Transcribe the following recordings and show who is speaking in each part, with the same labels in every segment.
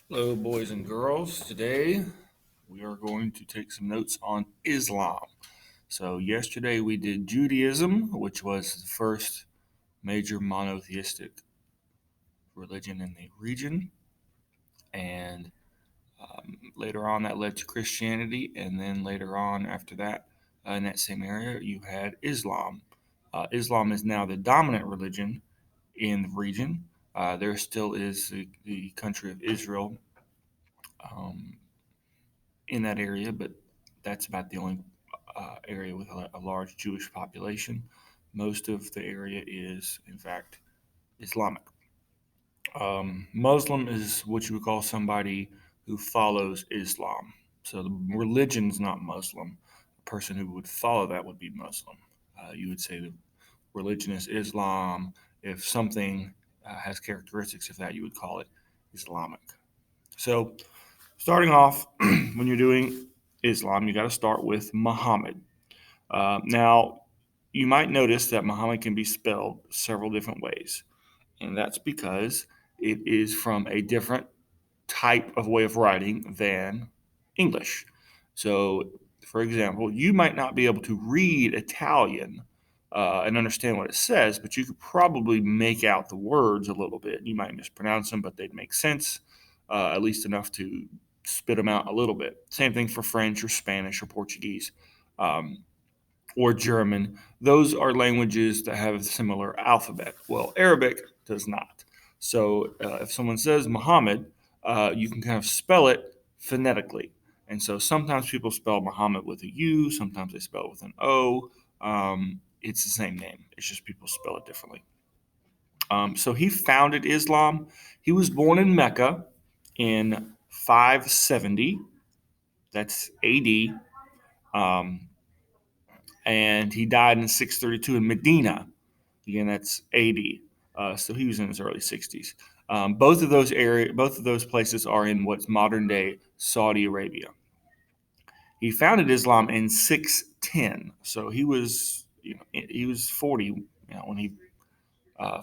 Speaker 1: Hello, boys and girls. Today we are going to take some notes on Islam. So, yesterday we did Judaism, which was the first major monotheistic religion in the region. And later on, that led to Christianity. And then later on, after that, in that same area, you had Islam. Islam is now the dominant religion in the region. There still is the country of Israel um, in that area, but that's about the only area with a large Jewish population. Most of the area is, in fact, Islamic. Muslim is what you would call somebody who follows Islam. So the religion's not Muslim. A person who would follow that would be Muslim. You would say the religion is Islam. If something has characteristics of that, you would call it Islamic. So, starting off, when you're doing Islam, you got to start with Muhammad. Now, you might notice that Muhammad can be spelled several different ways, and that's because it is from a different type of way of writing than English. So, for example, you might not be able to read Italian and understand what it says, but you could probably make out the words a little bit. You might mispronounce them, but they'd make sense, at least enough to spit them out a little bit. Same thing for French or Spanish or Portuguese. Or German. Those are languages that have a similar alphabet. Well, Arabic does not. So if someone says Muhammad, you can kind of spell it phonetically. And so sometimes people spell Muhammad with a U, sometimes they spell it with an O. It's the same name, it's just people spell it differently. So he founded Islam. He was born in Mecca in 570, that's AD. Um, and he died in 632 in Medina. Again, that's AD. So he was in his early 60s. Both of those places are in what's modern day Saudi Arabia. He founded Islam in 610, so he was 40 when he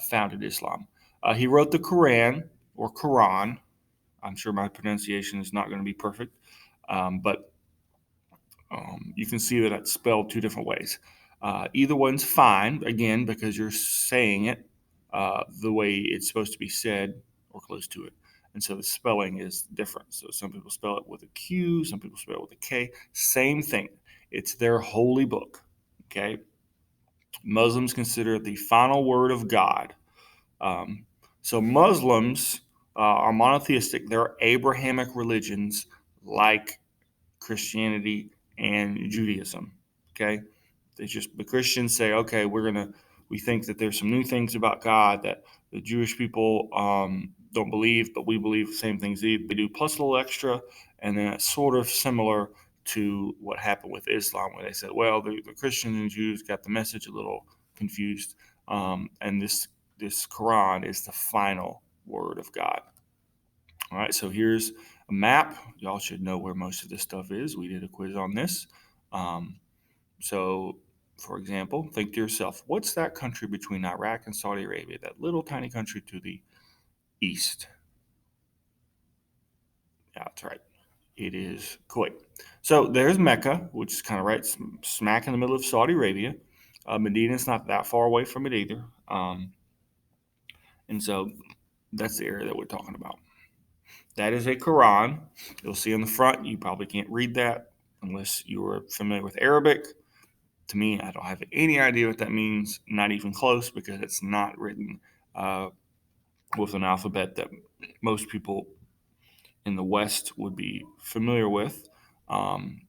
Speaker 1: founded Islam. He wrote the Quran or Quran. I'm sure my pronunciation is not going to be perfect, but you can see that it's spelled two different ways. Either one's fine, again, because you're saying it the way it's supposed to be said or close to it. And so the spelling is different. So some people spell it with a Q, some people spell it with a K. Same thing. It's their holy book. Okay. Muslims consider it the final word of God. Um, so Muslims are monotheistic. They're Abrahamic religions like Christianity and Judaism. Okay, they just the Christians say, okay, we think that there's some new things about God that the Jewish people don't believe, but we believe the same things they do, plus a little extra, and then it's sort of similar to what happened with Islam, where they said, well, the Christians and Jews got the message a little confused, and this Quran is the final word of God. All right, so here's a map. Y'all should know where most of this stuff is. We did a quiz on this. Um, so, for example, think to yourself, what's that country between Iraq and Saudi Arabia, that little tiny country to the east? Yeah, that's right. It is Kuwait. So there's Mecca, which is kind of right smack in the middle of Saudi Arabia. Medina's not that far away from it either. And so that's the area that we're talking about. That is a Quran. You'll see on the front. You probably can't read that unless you are familiar with Arabic. To me, I don't have any idea what that means, not even close, because it's not written uh, with an alphabet that most people in the West would be familiar with. Um,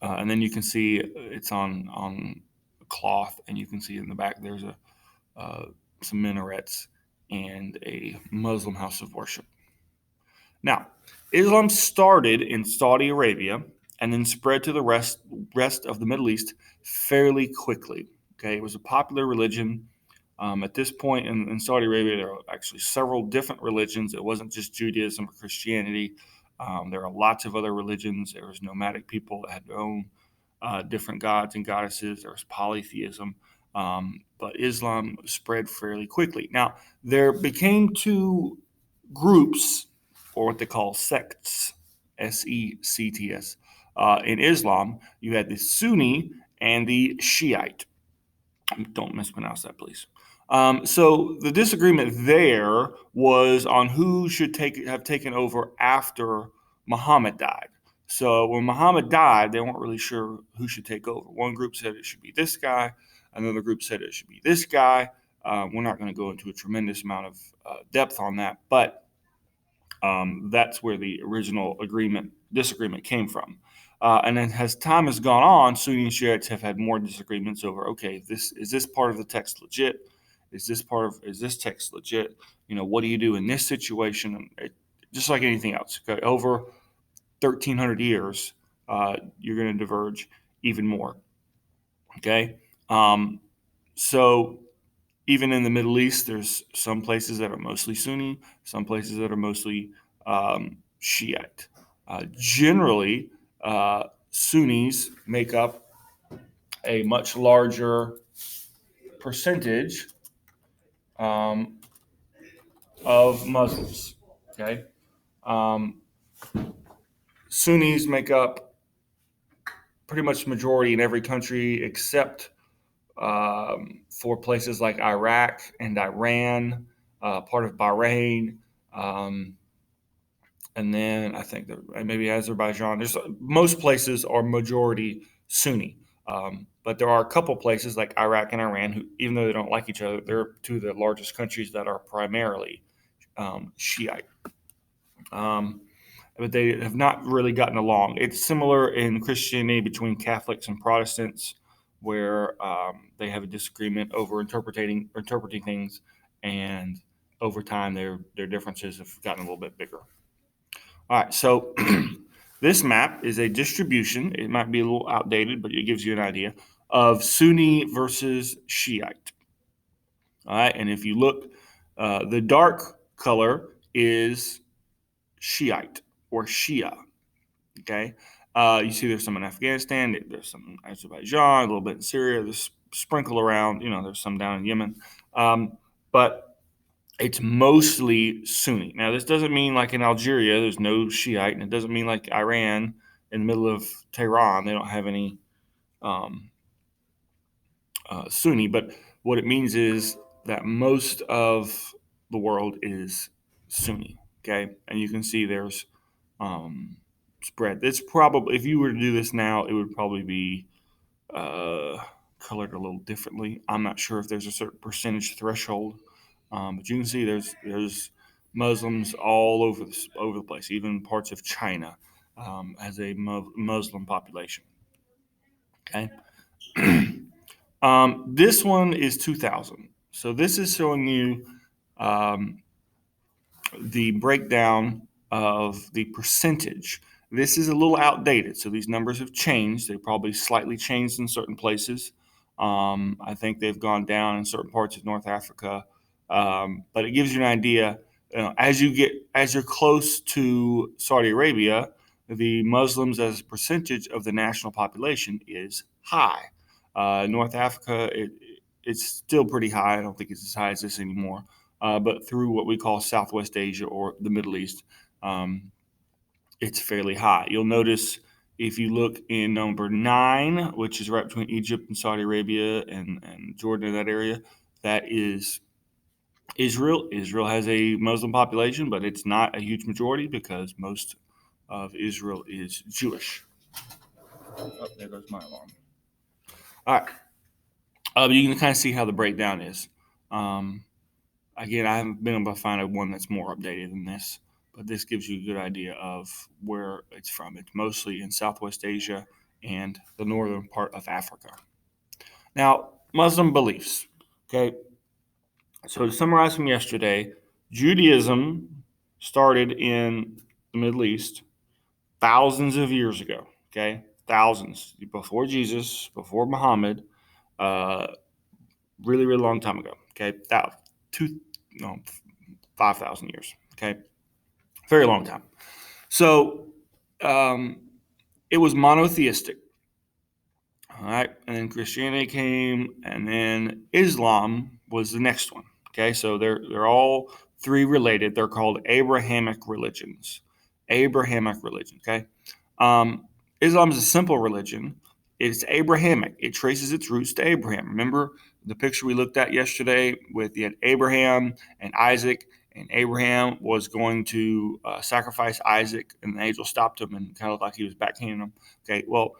Speaker 1: and then you can see it's on cloth, and you can see in the back there's uh, some minarets and a Muslim house of worship. Now, Islam started in Saudi Arabia and then spread to the rest of the Middle East fairly quickly. Okay, it was a popular religion. At this point in Saudi Arabia, there are actually several different religions. It wasn't just Judaism or Christianity. There are lots of other religions. There was nomadic people that had their own different gods and goddesses. There was polytheism. But Islam spread fairly quickly. Now, there became two groups or what they call sects, sects. In Islam, you had the Sunni and the Shiite. Don't mispronounce that, please. So the disagreement there was on who should have taken over after Muhammad died. So when Muhammad died, they weren't really sure who should take over. One group said it should be this guy. Another group said it should be this guy. We're not going to go into a tremendous amount of depth on that, but that's where the original disagreement came from. And then as time has gone on, Sunni and Shiites have had more disagreements over, okay, is this part of the text legit? Is this text legit? What do you do in this situation? Just like anything else, okay, over 1,300 years, you're going to diverge even more. Okay, so even in the Middle East, there's some places that are mostly Sunni, some places that are mostly Shiite. Generally, Sunnis make up a much larger percentage of Muslims. Okay, Sunnis make up pretty much the majority in every country except for places like Iraq and Iran, part of Bahrain, and then I think that maybe Azerbaijan. Most places are majority Sunni, but there are a couple places like Iraq and Iran who, even though they don't like each other, they're two of the largest countries that are primarily Shiite. But they have not really gotten along. It's similar in Christianity between Catholics and Protestants, where they have a disagreement over interpreting things, and over time their differences have gotten a little bit bigger. All right, so this map is a distribution. It might be a little outdated, but it gives you an idea of Sunni versus Shiite. All right, and if you look, the dark color is Shiite or Shia. Okay, you see there's some in Afghanistan, there's some in Azerbaijan, a little bit in Syria, there's sprinkle around, there's some down in Yemen, but it's mostly Sunni. Now, this doesn't mean like in Algeria there's no Shiite, and it doesn't mean like Iran in the middle of Tehran they don't have any Sunni, but what it means is that most of the world is Sunni. Okay, and you can see there's spread. It's probably, if you were to do this now, it would probably be colored a little differently. I'm not sure if there's a certain percentage threshold, but you can see there's Muslims all over the place. Even parts of China has a Muslim population. Okay. This one is 2000. So this is showing you the breakdown of the percentage. This is a little outdated, so these numbers have changed. They probably slightly changed in certain places. I think they've gone down in certain parts of North Africa, but it gives you an idea. As you're close to Saudi Arabia, the Muslims as a percentage of the national population is high. North Africa, it's still pretty high. I don't think it's as high as this anymore. But through what we call Southwest Asia or the Middle East, it's fairly high. You'll notice if you look in number 9, which is right between Egypt and Saudi Arabia and Jordan in that area, that is Israel. Israel has a Muslim population, but it's not a huge majority because most of Israel is Jewish. Oh, there goes my alarm. All right. But you can kind of see how the breakdown is. Again, I haven't been able to find one that's more updated than this, but this gives you a good idea of where it's from. It's mostly in Southwest Asia and the northern part of Africa. Now, Muslim beliefs. Okay, so to summarize from yesterday, Judaism started in the Middle East thousands of years ago. Okay, thousands before Jesus, before Muhammad, really, really long time ago. Okay, 5,000 years. Okay, very long time. So it was monotheistic. All right, and then Christianity came, and then Islam was the next one. Okay, so they're all three related. They're called Abrahamic religions. Abrahamic religion, okay? Um, Islam is a simple religion. It's Abrahamic. It traces its roots to Abraham. Remember the picture we looked at yesterday with Abraham and Isaac, and Abraham was going to sacrifice Isaac, and the angel stopped him and kind of like he was backhanding him. Okay, well,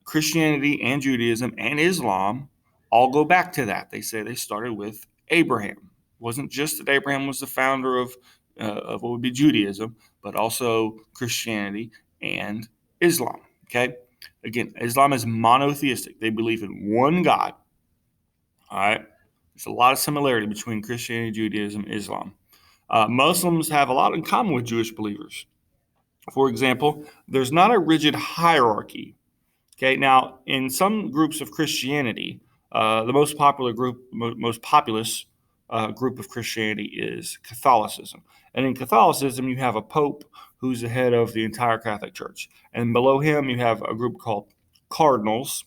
Speaker 1: Christianity and Judaism and Islam all go back to that. They say they started with Abraham. It wasn't just that Abraham was the founder of what would be Judaism, but also Christianity and Islam. Okay, again, Islam is monotheistic. They believe in one God. All right, there's a lot of similarity between Christianity, Judaism, Islam. Muslims have a lot in common with Jewish believers. For example, there's not a rigid hierarchy. Okay, now in some groups of Christianity, the most popular group, most populous group of Christianity is Catholicism. And in Catholicism, you have a pope who's the head of the entire Catholic Church. And below him, you have a group called cardinals,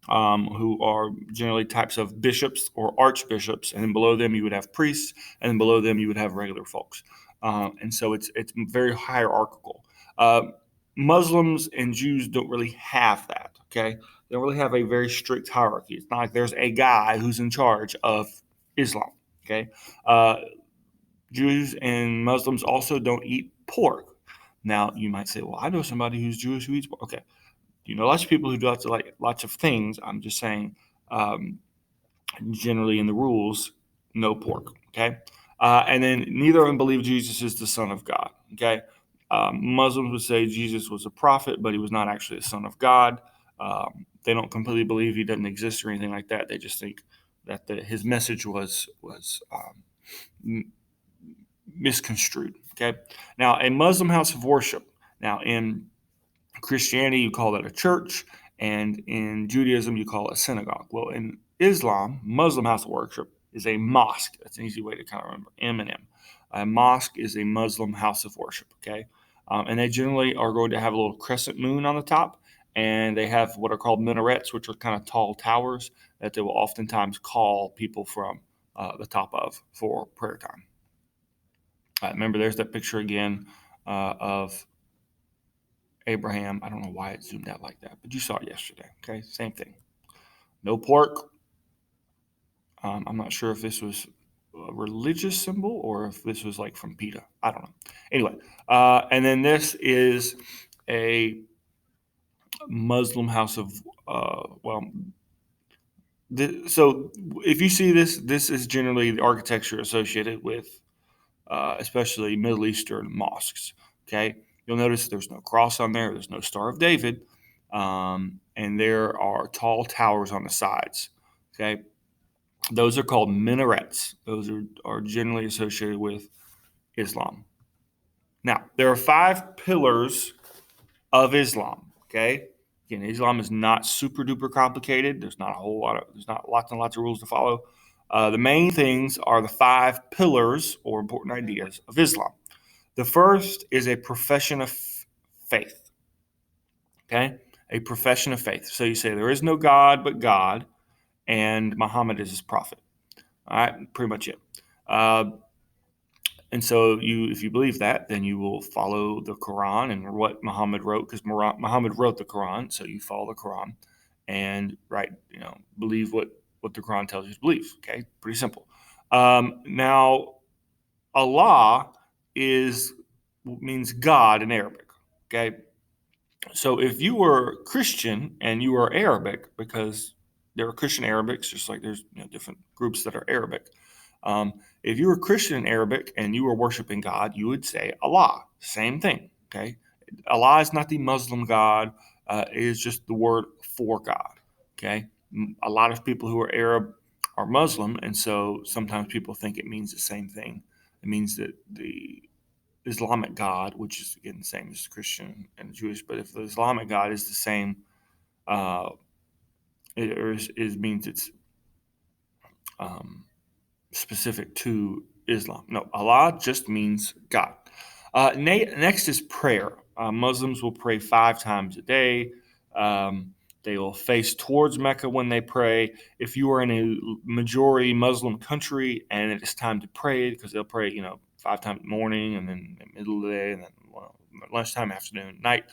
Speaker 1: who are generally types of bishops or archbishops. And then below them, you would have priests. And then below them, you would have regular folks. And so it's very hierarchical. Muslims and Jews don't really have that, okay? They don't really have a very strict hierarchy. It's not like there's a guy who's in charge of Islam, okay? Jews and Muslims also don't eat pork. Now, you might say, well, I know somebody who's Jewish who eats pork. Okay, you know lots of people who do lots of things. I'm just saying, generally in the rules, no pork, okay? And then neither of them believe Jesus is the Son of God, okay? Muslims would say Jesus was a prophet, but he was not actually a son of God. They don't completely believe he doesn't exist or anything like that. They just think that his message was misconstrued. Okay. Now, a Muslim house of worship. Now, in Christianity, you call that a church, and in Judaism, you call it a synagogue. Well, in Islam, Muslim house of worship is a mosque. That's an easy way to kind of remember M and M. A mosque is a Muslim house of worship. Okay. And they generally are going to have a little crescent moon on the top, and they have what are called minarets, which are kind of tall towers that they will oftentimes call people from the top of for prayer time. Remember, there's that picture again of Abraham. I don't know why it zoomed out like that, but you saw it yesterday. Okay, same thing. No pork. I'm not sure if this was a religious symbol or if this was like from PETA. I don't know. Anyway, and then this is a Muslim house of so if you see this, this is generally the architecture associated with especially Middle Eastern mosques. Okay, you'll notice there's no cross on there, there's no Star of David, and there are tall towers on the sides. Okay, those are called minarets. Those are generally associated with Islam. Now, there are 5 pillars of Islam. Okay, again, Islam is not super duper complicated. There's not lots and lots of rules to follow. The main things are the 5 pillars or important ideas of Islam. The first is a profession of faith. Okay, a profession of faith. So you say there is no God but God, and Muhammad is his prophet. All right, pretty much it. And so if you believe that, then you will follow the Quran and what Muhammad wrote, because Muhammad wrote the Quran. So you follow the Quran and believe what the Quran tells you to believe. Okay, pretty simple. Now, Allah means God in Arabic. Okay, so if you were Christian and you are Arabic, because there are Christian Arabics, just like there's different groups that are Arabic. If you were Christian in Arabic and you were worshiping God, you would say Allah. Same thing. Okay, Allah is not the Muslim God. It is just the word for God. Okay, a lot of people who are Arab are Muslim, and so sometimes people think it means the same thing. It means that the Islamic God, which is again the same as Christian and Jewish, but if the Islamic God is the same, it means it's specific to Islam. No, Allah just means God. Next is prayer. Muslims will pray 5 times a day. They will face towards Mecca when they pray. If you are in a majority Muslim country and it is time to pray, because they'll pray, 5 times in the morning and then in the middle of the day and then lunchtime, afternoon, night.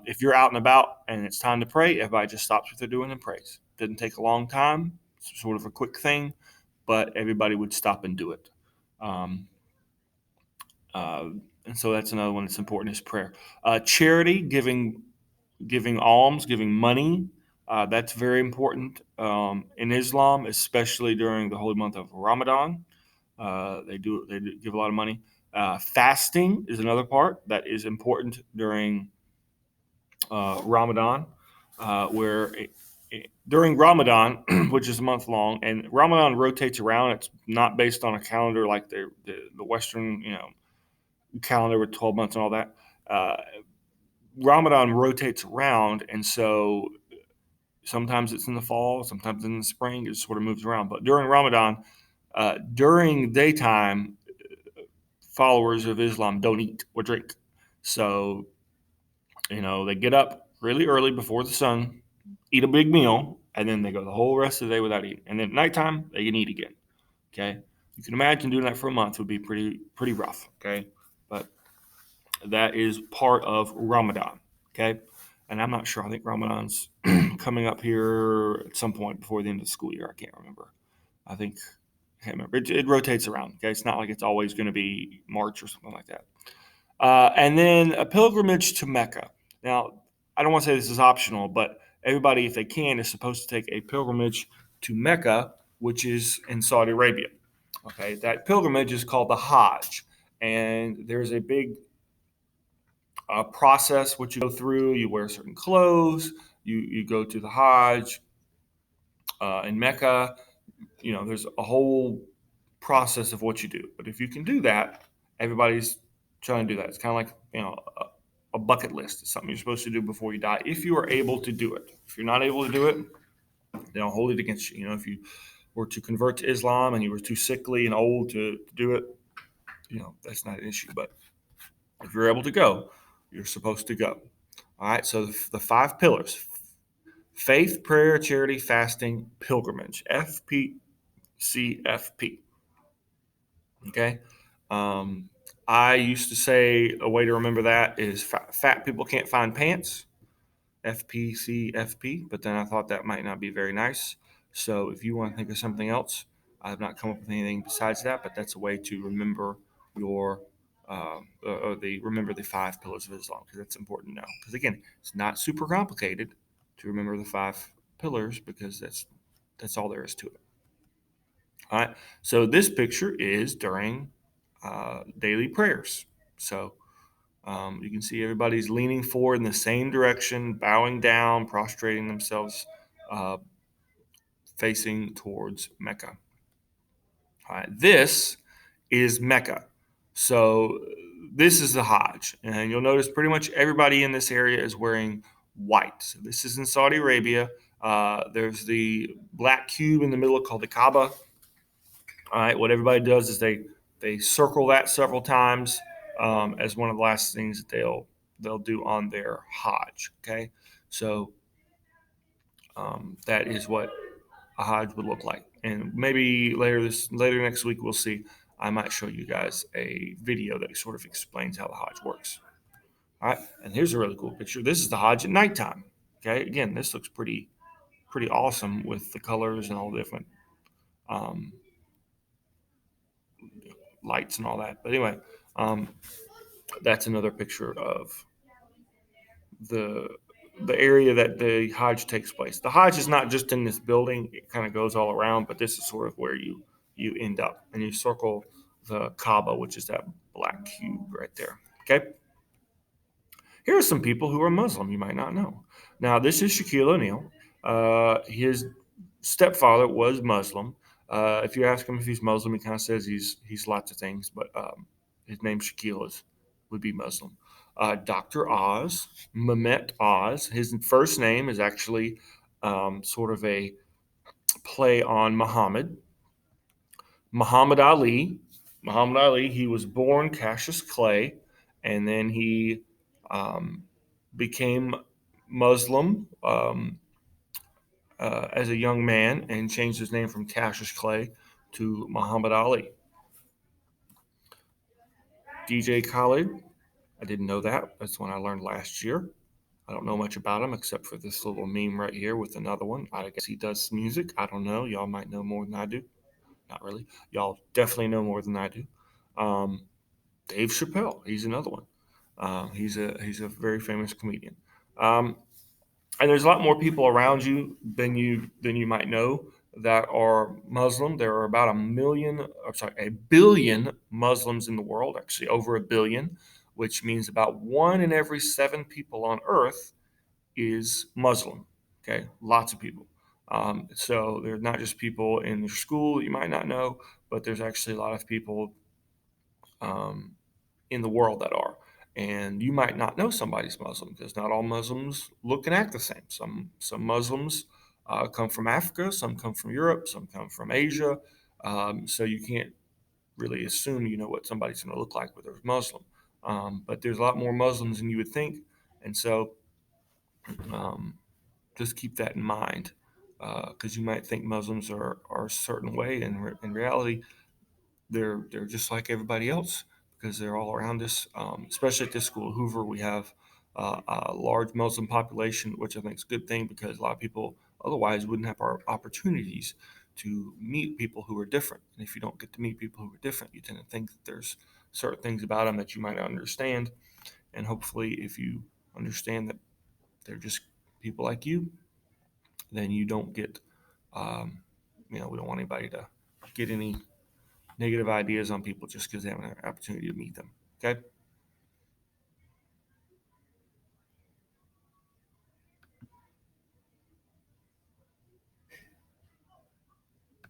Speaker 1: If you're out and about and it's time to pray, everybody just stops what they're doing and prays. Doesn't take a long time. It's sort of a quick thing, but everybody would stop and do it. Um, and so that's another one that's important is prayer. Charity, giving alms, giving money. That's very important in Islam, especially during the holy month of Ramadan. They do give a lot of money. Fasting is another part that is important during Ramadan, where during Ramadan, which is a month long, and Ramadan rotates around. It's not based on a calendar like the Western calendar with 12 months and all that. Ramadan rotates around, and so sometimes it's in the fall, sometimes in the spring. It sort of moves around. But during Ramadan, during daytime, followers of Islam don't eat or drink. So, they get up really early before the sun, eat a big meal, and then they go the whole rest of the day without eating. And then at nighttime, they can eat again. Okay. You can imagine doing that for a month would be pretty rough. Okay. But that is part of Ramadan. Okay. And I'm not sure. I think Ramadan's coming up here at some point before the end of the school year. I can't remember. I can't remember. It rotates around. Okay. It's not like it's always going to be March or something like that. And then a pilgrimage to Mecca. Now, I don't want to say this is optional, but everybody, if they can, is supposed to take a pilgrimage to Mecca, which is in Saudi Arabia. Okay. That pilgrimage is called the Hajj. And there's a big process what you go through. You wear certain clothes. You go to the Hajj in Mecca. There's a whole process of what you do. But if you can do that, everybody's trying to do that. It's kind of like a bucket list. It's something you're supposed to do before you die. If you are able to do it. If you're not able to do it, they don't hold it against you. If you were to convert to Islam and you were too sickly and old to do it, that's not an issue. But if you're able to go, you're supposed to go. All right. So the 5 pillars: faith, prayer, charity, fasting, pilgrimage. FPCFP. Okay. I used to say a way to remember that is fat people can't find pants. FPCFP. But then I thought that might not be very nice. So if you want to think of something else, I have not come up with anything besides that. But that's a way to remember your remember the 5 pillars of Islam, because that's important to know. Because again, it's not super complicated to remember the 5 pillars, because that's all there is to it. All right. So this picture is during daily prayers. So you can see everybody's leaning forward in the same direction, bowing down, prostrating themselves, uh, facing towards Mecca. All right. This is Mecca. So this is the Hajj. And you'll notice pretty much everybody in this area is wearing white. So this is in Saudi Arabia. There's the black cube in the middle called the Kaaba. All right, what everybody does is they circle that several times as one of the last things that they'll do on their Hajj. Okay, so that is what a Hajj would look like, and maybe later next week we'll see. I might show you guys a video that sort of explains how the Hajj works. All right, and here's a really cool picture. This is the Hajj at nighttime. Okay, again, this looks pretty awesome with the colors and all the different um, lights and all that. But anyway, um, that's another picture of the area that the Hajj takes place. The Hajj is not just in this building; it kind of goes all around. But this is sort of where you end up, and you circle the Kaaba, which is that black cube right there. Okay. Here are some people who are Muslim you might not know. Now, this is Shaquille O'Neal. His stepfather was Muslim. If you ask him if he's Muslim, he kind of says he's lots of things, but his name Shaquille would be Muslim. Dr. Oz, Mehmet Oz. His first name is actually sort of a play on Muhammad. Muhammad Ali. Muhammad Ali, he was born Cassius Clay, and then he became Muslim as a young man and changed his name from Cassius Clay to Muhammad Ali. DJ Khaled, I didn't know that. That's one I learned last year. I don't know much about him except for this little meme right here with another one. I guess he does music. I don't know. Y'all might know more than I do. Not really. Y'all definitely know more than I do. Um, Dave Chappelle, he's another one. He's a very famous comedian. Um, and there's a lot more people around you than you might know that are Muslim. There are about a billion Muslims in the world, actually over a billion, which means about 1 in every 7 people on Earth is Muslim. Okay, lots of people. So they're not just people in your school that you might not know, but there's actually a lot of people um, in the world that are. And you might not know somebody's Muslim because not all Muslims look and act the same. Some Muslims come from Africa, some come from Europe, some come from Asia. So you can't really assume you know what somebody's going to look like whether they're Muslim. But there's a lot more Muslims than you would think, and so um, just keep that in mind because you might think Muslims are a certain way, and in reality, they're just like everybody else because they're all around us. Especially at this school, Hoover, we have a large Muslim population, which I think is a good thing because a lot of people otherwise wouldn't have our opportunities to meet people who are different. And if you don't get to meet people who are different, you tend to think that there's certain things about them that you might not understand. And hopefully, if you understand that they're just people like you, then you don't get, um, we don't want anybody to get any negative ideas on people just because they have an opportunity to meet them. Okay.